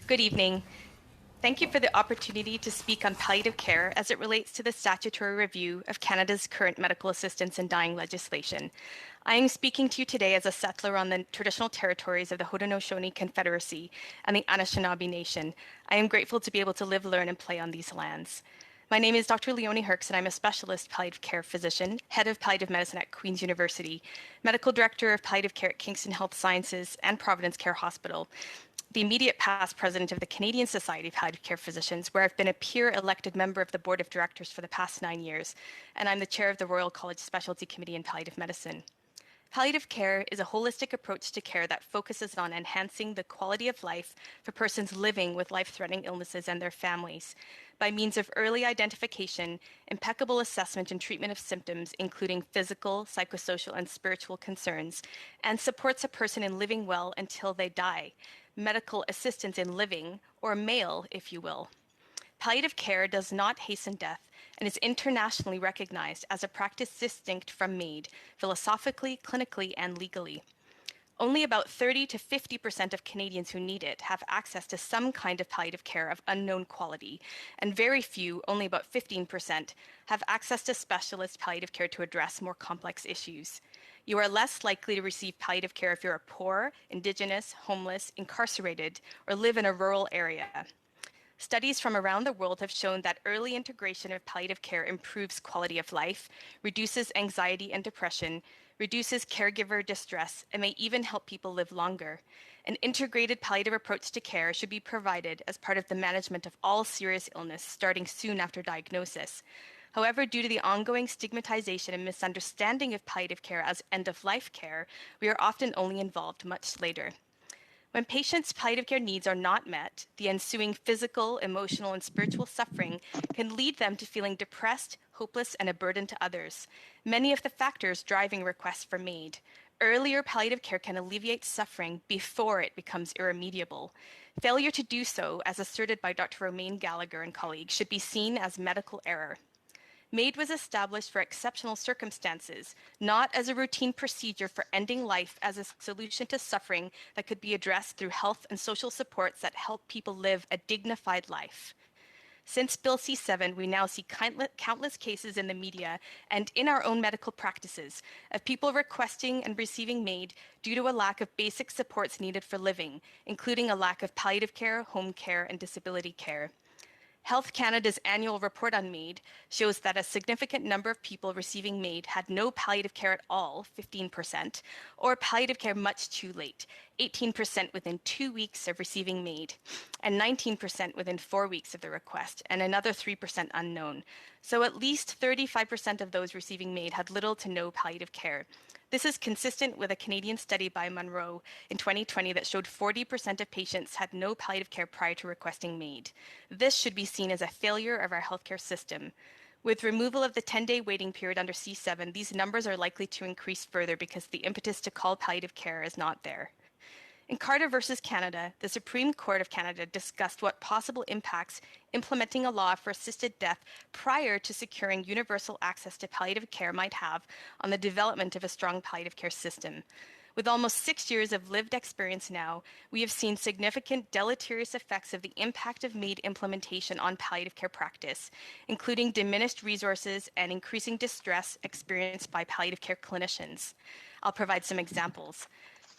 Good evening. Thank you for the opportunity to speak on palliative care as it relates to the statutory review of Canada's current medical assistance in dying legislation. I am speaking to you today as a settler on the traditional territories of the Haudenosaunee Confederacy and the Anishinaabe Nation. I am grateful to be able to live, learn, and play on these lands. My name is Dr. Leonie Herx, and I'm a specialist palliative care physician, head of palliative medicine at Queen's University, medical director of palliative care at Kingston Health Sciences and Providence Care Hospital, the immediate past president of the Canadian Society of Palliative Care Physicians, where I've been a peer-elected member of the board of directors for the past 9 years, and I'm the chair of the Royal College Specialty Committee in Palliative Medicine. Palliative care is a holistic approach to care that focuses on enhancing the quality of life for persons living with life-threatening illnesses and their families by means of early identification, impeccable assessment and treatment of symptoms, including physical, psychosocial, and spiritual concerns, and supports a person in living well until they die, medical assistance in living, or MAIL, if you will. Palliative care does not hasten death and is internationally recognized as a practice distinct from MAID, philosophically, clinically, and legally. Only about 30 to 50% of Canadians who need it have access to some kind of palliative care of unknown quality, and very few, only about 15%, have access to specialist palliative care to address more complex issues. You are less likely to receive palliative care if you're a poor, Indigenous, homeless, incarcerated, or live in a rural area. Studies from around the world have shown that early integration of palliative care improves quality of life, reduces anxiety and depression, reduces caregiver distress, and may even help people live longer. An integrated palliative approach to care should be provided as part of the management of all serious illness starting soon after diagnosis. However, due to the ongoing stigmatization and misunderstanding of palliative care as end-of-life care, we are often only involved much later. When patients' palliative care needs are not met, the ensuing physical, emotional, and spiritual suffering can lead them to feeling depressed, hopeless, and a burden to others. Many of the factors driving requests for MAID. Earlier palliative care can alleviate suffering before it becomes irremediable. Failure to do so, as asserted by Dr. Romaine Gallagher and colleagues, should be seen as medical error. MAID was established for exceptional circumstances, not as a routine procedure for ending life as a solution to suffering that could be addressed through health and social supports that help people live a dignified life. Since Bill C-7, we now see countless cases in the media and in our own medical practices of people requesting and receiving MAID due to a lack of basic supports needed for living, including a lack of palliative care, home care, and disability care. Health Canada's annual report on MAID shows that a significant number of people receiving MAID had no palliative care at all, 15%, or palliative care much too late, 18% within 2 weeks of receiving MAID, and 19% within 4 weeks of the request, and another 3% unknown. So at least 35% of those receiving MAID had little to no palliative care. This is consistent with a Canadian study by Monroe in 2020 that showed 40% of patients had no palliative care prior to requesting MAID. This should be seen as a failure of our healthcare system. With removal of the 10-day waiting period under C7, these numbers are likely to increase further because the impetus to call palliative care is not there. In Carter versus Canada, the Supreme Court of Canada discussed what possible impacts implementing a law for assisted death prior to securing universal access to palliative care might have on the development of a strong palliative care system. With almost 6 years of lived experience now, we have seen significant deleterious effects of the impact of MAID implementation on palliative care practice, including diminished resources and increasing distress experienced by palliative care clinicians. I'll provide some examples.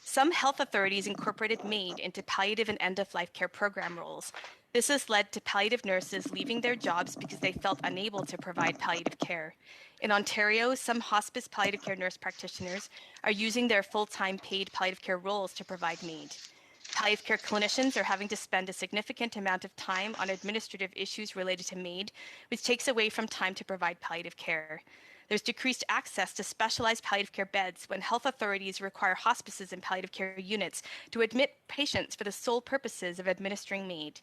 Some health authorities incorporated MAID into palliative and end-of-life care program roles. This has led to palliative nurses leaving their jobs because they felt unable to provide palliative care. In Ontario, some hospice palliative care nurse practitioners are using their full-time paid palliative care roles to provide MAID. Palliative care clinicians are having to spend a significant amount of time on administrative issues related to MAID, which takes away from time to provide palliative care. There's decreased access to specialized palliative care beds when health authorities require hospices and palliative care units to admit patients for the sole purposes of administering MAID.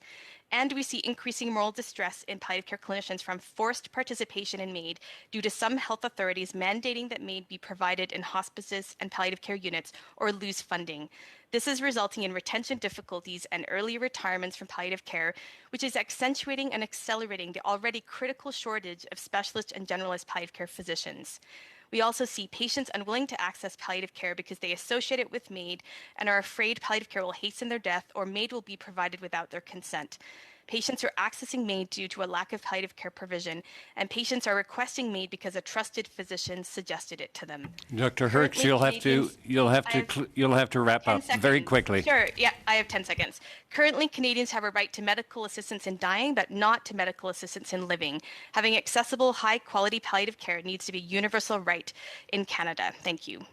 And we see increasing moral distress in palliative care clinicians from forced participation in MAID due to some health authorities mandating that MAID be provided in hospices and palliative care units or lose funding. This is resulting in retention difficulties and early retirements from palliative care, which is accentuating and accelerating the already critical shortage of specialist and generalist palliative care physicians. We also see patients unwilling to access palliative care because they associate it with MAID and are afraid palliative care will hasten their death or MAID will be provided without their consent. Patients are accessing MAID due to a lack of palliative care provision, and patients are requesting MAID because a trusted physician suggested it to them. Dr. Herx, Currently, Canadians- you'll have to wrap 10 up seconds. very quickly. Sure, yeah, I have 10 seconds. Currently, Canadians have a right to medical assistance in dying, but not to medical assistance in living. Having accessible, high-quality palliative care needs to be a universal right in Canada. Thank you.